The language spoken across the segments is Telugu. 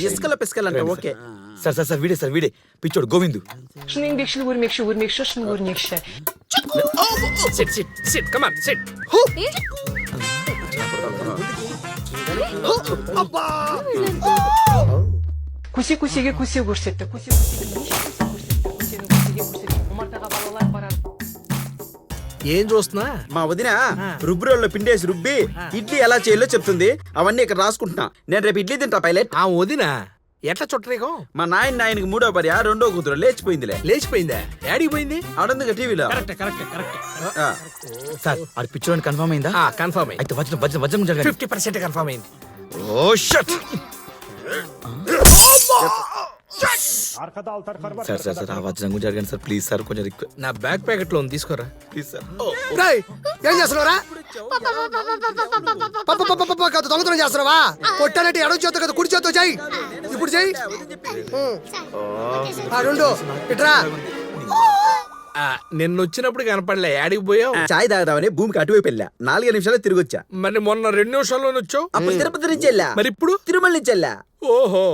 ఇసుకలో పిసుకలంట. ఓకే సార్ వీడే పిచ్చోడు Govindu. Sit, come on, sit. Kusiga ko'rsatdi. ఏం చూస్తున్నా? మా వదిన రుబ్బురోల్లో పిండేసి రుబ్బి ఇడ్లీ ఎలా చేయాలో చెప్తుంది. అవన్నీ ఇక్కడ రాసుకుంటున్నా. నేను రేపు ఇడ్లీ తింటా పైలట్. ఆ వదినా ఎట్లా చుట్టరేకో? మా నాయనకి మూడో భార్య రెండో కూతురు లేచిపోయిందిలే. లేచిపోయిందా? యాడికి పోయింది? ఆడుంది టీవీలో. సార్ అది పిచ్చోడు కన్ఫర్మ్ అయిందా? కన్ఫర్మ్ అయింది. అయితే వజ్రం 50% కన్ఫర్మ్ అయింది. ఓ షట్. సార్ ఆ వజ్రం గురించి అడగండి సార్ ప్లీజ్ సార్. కొంచెం రిక్వెస్ట్. నా బ్యాక్ ప్యాకెట్ లో తీసుకోరా ప్లీజ్ సార్. ఏం చేస్తున్నారా? దొంగతనం చేస్తున్నావా? కొట్టానంటే ఎడవ చేత కదా కుడి చేత చేయి. ఇప్పుడు చెయ్యి. రెండు ఇట్రా. నిన్న వచ్చినప్పుడు కనపడలే. యాడికి పోయావు? చాయ్ తాగదామని భూమికి అటువైపు వెళ్ళా. 4 నిమిషాలు తిరిగి వచ్చా. మరి మొన్న 2 నిమిషాల్లో వచ్చావు. అప్పుడు తిరుపతి నుంచి వెళ్ళా. మరి ఇప్పుడు తిరుమల నుంచి వెళ్ళా. ఓహో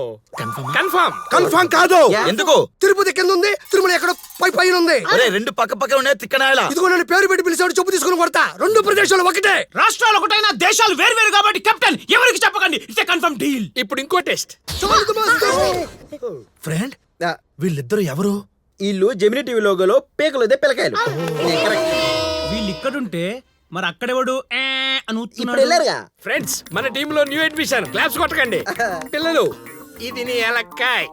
కన్ఫర్మ్ కాదు. ఎందుకు? తిరుపతి కింద ఉంది, తిరుమల ఎక్కడ పైన ఉంది. రెండు పక్క ఉన్నాయి. తిక్కనాయలా ఇదిగో నన్ను పేరు పెట్టి పిలిచాడు. చెప్పు తీసుకుని కొడతా. 2 ప్రదేశాలు ఒకటే. రాష్ట్రాలు ఒకటైనా దేశాలు వేరు కాబట్టి కెప్టెన్ ఎవరికి చెప్పకండి. It's confirm deal. ఇప్పుడు ఇంకో టెస్ట్. ఫ్రెండ్ వీళ్ళిద్దరు ఎవరు? వీళ్ళు జెమిని టీవీ లోగోలో పేకలదే పిల్లకాయలు. వీళ్ళు ఇక్కడుంటే మరి అక్కడెవడు ఇప్పుడు వెళ్ళారుగా. ఫ్రెండ్స్ మన టీమ్ లో న్యూ అడ్మిషన్. క్లాప్స్ కొట్టకండి పిల్లలు. ఇది నీ ఎలక్కాయ్,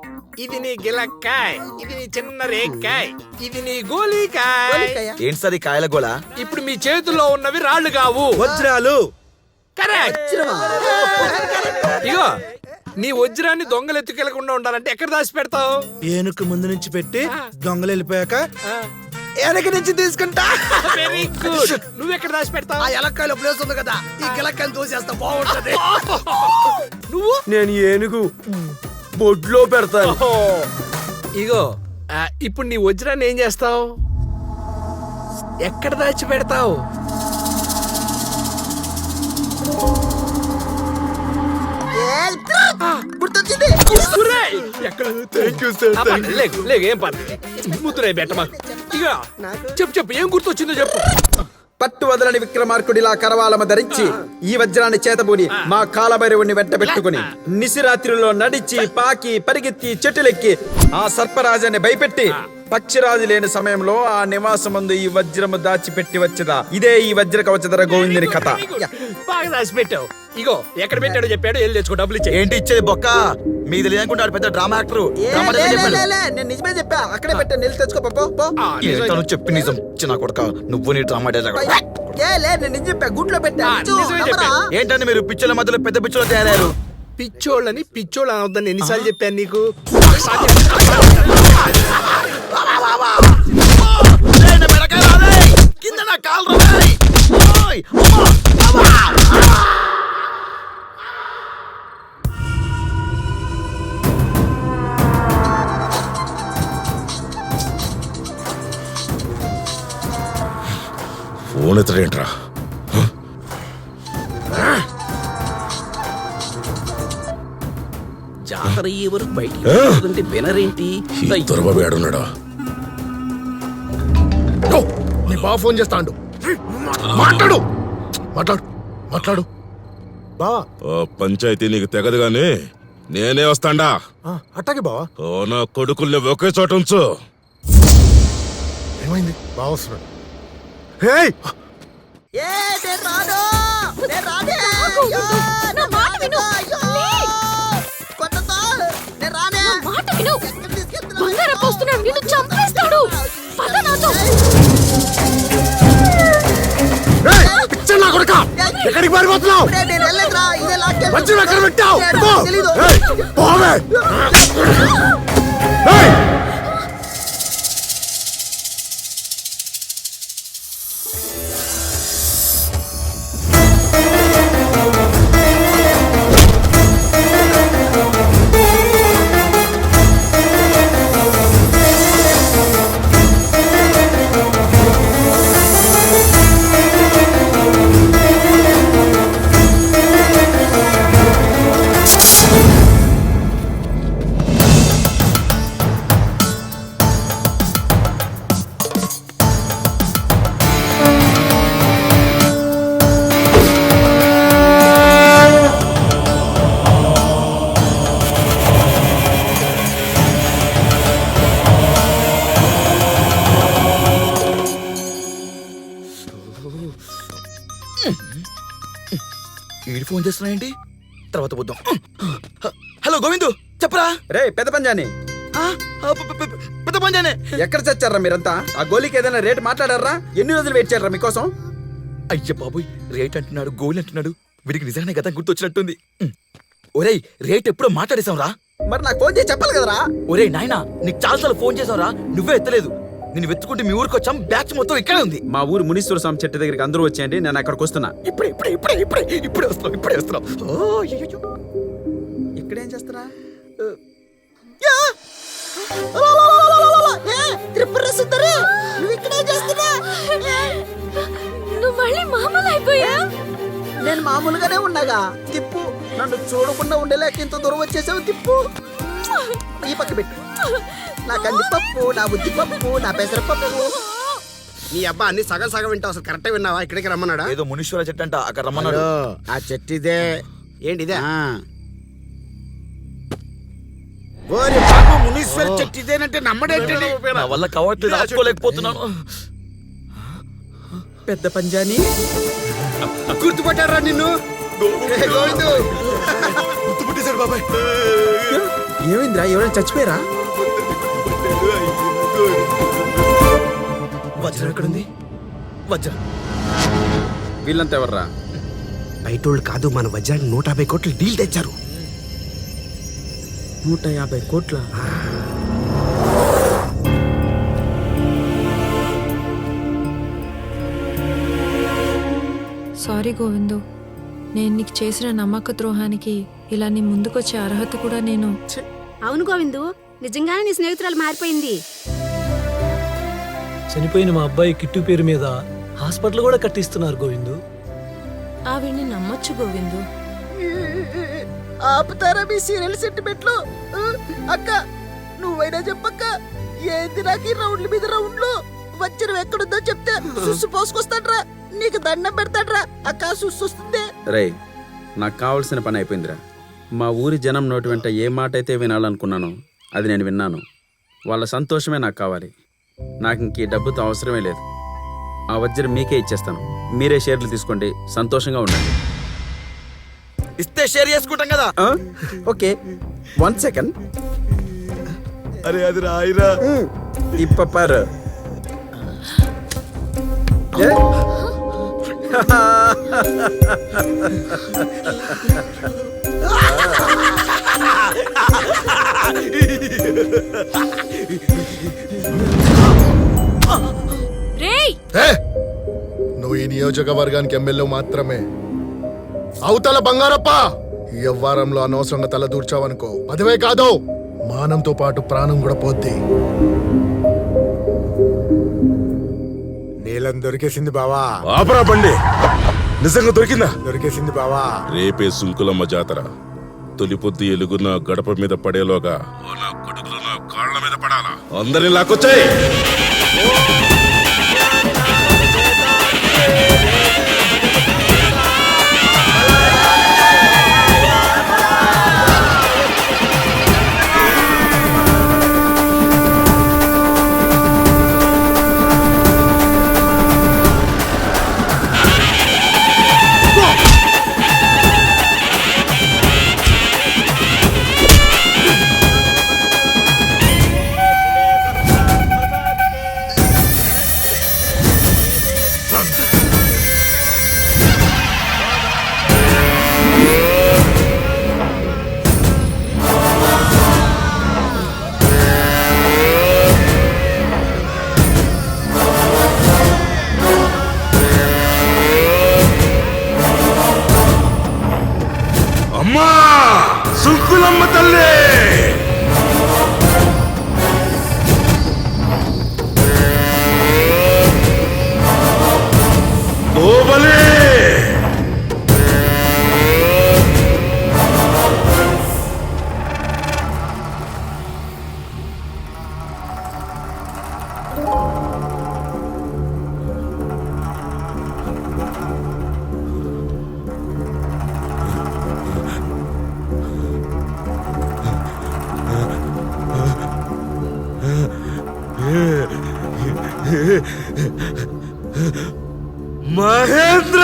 ఇది నీ గిలక్కాయ్, ఇది నీ చిన్న రేక్కాయ్, ఇది నీ గోలీకాయ్. ఏంటి సార్ ఈ కాయల గోళ? ఇప్పుడు మీ చేతుల్లో ఉన్నవి రాళ్లు కావు, వజ్రాలు. కరెక్ట్. ఇగో నీ వజ్రాన్ని దొంగలు ఎత్తుకెళ్లకుండా ఉండాలంటే ఎక్కడ దాచి పెడతావు? ఏనుకు ముందు నుంచి పెట్టి దొంగలు వెళ్ళిపోయాక వెనక నుంచి తీసుకుంటా. Very good. నువ్వు ఎక్కడ దాచి పెడతావు? ఆ ఎలక్కాయలో ప్లేస్ ఉంది కదా, ఈ గిలక్కాయని తోసేస్తా బాగుంటది. నువ్వు? నేను ఏనుగు బొడ్లో పెడతాను. ఇగో ఇప్పుడు నీ వజ్రాన్ని ఏం చేస్తావు? ఎక్కడ దాచి పెడతావు? గుర్తొచ్చింది. ఏం పని ముద్దురై బెట్టమా. ఇక చెప్పు ఏం గుర్తొచ్చిందో చెప్పు. పట్టు వదలని విక్రమార్కుడిలా కరవాలమ ధరించి ఈ వజ్రాన్ని చేతబూని మా కాలభైరవుని వెంట పెట్టుకుని నిశిరాత్రిలో నడిచి పాకి పరిగెత్తి చెట్టులెక్కి ఆ సర్పరాజాన్ని భయపెట్టి పక్షిరాజు లేని సమయంలో ఆ నివాసమందు ఈ వజ్రము దాచిపెట్టి వచ్చేదా. ఇదే ఈ వజ్ర కవచధర గోవిందుని కథ. బాగా దాచి పెట్టావు. ఇగో ఎక్కడ పెట్టాడో చెప్పాడు. వెళ్ళి తెచ్చుకో. డబ్బులు ఇచ్చే. ఏంటి ఇచ్చేది బొక్క? మీది లేనుకుంటాడు పెద్ద డ్రామా యాక్టర్. నేను నిజమే చెప్పా. అక్కడే పెట్టా. నిల్లు తెచ్చుకో. చెప్పి నిజం చిన్న కొడక. నువ్వు నీ డ్రామా నేను నిజం చెప్పా. గుట్లో పెట్టా. ఏంటంటే మీరు పిచ్చోళ్ళ మధ్యలో పెద్ద పిచ్చోళ్ళు తయారయ్యారు. పిచ్చోళ్ళని పిచ్చోళ్ళు అనొద్దని ఎన్నిసార్లు చెప్పాను నీకు? కింద నా కాలు. ఫోన్ ఎత్తడేంట్రా? జాతర అయ్యే వరకు బయటికి బెనరేంటి? దొరబాబు ఏడున్నాడా? నీ బావ ఫోన్ చేస్తాడు. మాట్లాడు మాట్లాడు మాట్లాడు. బావా పంచాయతీ నీకు తెగదు గాని నేనే వస్తాండా. అట్టాగే బావా. నా కొడుకుల్ని ఒకే చోట ఉంచు. ఏమైంది? బావ వస్తున్నాడు. ఎక్కడికి పారిపోతున్నావు? వజ్రం ఎక్కడ పెట్టావు? ఈడు ఫోన్ చేస్తున్నాయేంటి? తర్వాత పోద్దాం. హలో గోవిందు, చెప్పరా? రే పెద్ద పంజాని, పెద్ద పంజానే. ఎక్కడ చచ్చారా మీరంతా? ఆ గోలీకి ఏదైనా రేట్ మాట్లాడారా? ఎన్ని రోజులు వెయిట్ చేయారా మీకోసం? అయ్య బాబోయ్, రేట్ అంటున్నాడు, గోల్ అంటున్నాడు. వీడికి నిజంగానే గత గుర్తొచ్చినట్టుంది. ఒరేయ్, రేట్ ఎప్పుడో మాట్లాడేశాం రా. మరి నాకు ఫోన్ చేసి చెప్పాలి కదరా? ఒరేయ్ నాయనా, నీకు చాలాసార్లు ఫోన్ చేసాం రా, నువ్వే ఎత్తలేదు. నేను వెతుకుంటే మీ ఊరికి వచ్చాం, బ్యాచ్ మొత్తం ఇక్కడే ఉంది. మా ఊరు మునీశ్వర స్వామి చెట్టు దగ్గరికి అందరూ వచ్చేయండి, నేను అక్కడికి వస్తున్నా. ఇప్పుడే వస్తున్నాం. ఓ, అయ్యయ్యో. ఇక్కడేం చేస్తారా? నువ్వు మళ్ళీ మామూలు అయిపోయా? నేను మామూలుగానే ఉన్నాగా. తిప్పు, నన్ను చూడకుండా ఉండలేక ఇంత దూరం వచ్చేసావు. తిప్పు, ఈ పక్క పెట్టు. నా కందిపప్పు, నా ఉద్దిపప్పు, నా పెసరపప్పు. నీ అబ్బా అన్ని సగం సగం వింటావు, అసలు కరెక్టే విన్నావా? ఇక్కడికి రమ్మన్నాడా? ఏదో మునీశ్వర చెట్టు అంట, అక్కడ రమ్మన్నాడు. ఆ చెట్టు ఇదే. ఏంటి ఇదే? ఓరి బాబు, మునీశ్వర్ చెట్టు ఇదేనంటే నమ్మడేంటండి? నా వల్ల కావట్లేదు, ఆపుకోలేకపోతున్నాను. పెద్ద పంజాని గుర్తుపట్టారా నిన్ను? ఏ గోవిందు, గుర్తుపట్టేశాడు బాబాయ్. ఏమైందిరా? ఎవరైనా చచ్చిపోయారా? వజ్రం ఎక్కడుంది? వజ్రం వీళ్ళంతా ఎవర్రా? బయటోళ్ళు కాదు, మన వజ్రానికి 150 కోట్లు డీల్ తెచ్చారు. 150 కోట్ల? సారీ గోవిందు, నేను నీకు చేసిన నమ్మక ద్రోహానికి ఇలా నీ ముందుకొచ్చే అర్హత కూడా నేను. అవును గోవిందు, నిజంగానే నీ స్నేహితురాలు మారిపోయింది. చనిపోయిన మా అబ్బాయి కిట్టు పేరు మీద హాస్పిటల్ కూడా కట్టిస్తున్నారు గోవిందు. ఆవిడ్ని నమ్మొచ్చు గోవిందు. ఆపుతారా మీ సీరియల్ సెంటిమెంట్లు? అక్క నువ్వైనా చెప్పక్క, ఏంది నాకు ఈ రౌండ్ల మీద రౌండ్లు? వజ్రం ఎక్కడుందో చెప్తే సుస్సు పోసుకొస్తాడ్రా, నీకు దండం పెడతాడ్రా. అక్క సుస్సు వస్తుంది. రే, నాకు కావాల్సిన పని అయిపోయిందిరా. మా ఊరి జనం నోటి వెంట ఏ మాట అయితే వినాలనుకున్నానో అది నేను విన్నాను. వాళ్ళ సంతోషమే నాకు కావాలి. నాకు ఇంక ఈ డబ్బుతో అవసరమే లేదు. ఆ వజ్రం మీకే ఇచ్చేస్తాను. మీరే షేర్లు తీసుకోండి, సంతోషంగా ఉండండి. ఇస్తే షేర్ చేసుకుంటాం కదా. Okay, 1 second. అరే అది రాయిరా. ఇప్పపారు. రేయ్, నువ్వు ఈ నియోజకవర్గానికి ఎమ్మెల్యే మాత్రమే. అవతల బంగారప్ప, ఈ వ్యవహారంలో అనవసరంగా తల దూర్చావనుకో, పదవే కాదు మానంతో పాటు ప్రాణం కూడా పోద్ది. నీలం దొరికేసింది బావా. ఆపరా బండి, నిజంగా దొరికిందా? దొరికేసింది బావా. రేపే సుంకులమ్మ జాతర. తొలి పొద్దు ఎలుగున గడప మీద పడేలోగా ఓ నా కొడుకులు నా కాళ్ళ మీద పడాలా. అందరిని లాక్కొచ్చాయి. అమ్మా సుంకులమ్మ తల్లి, ఓబలే మహేంద్ర.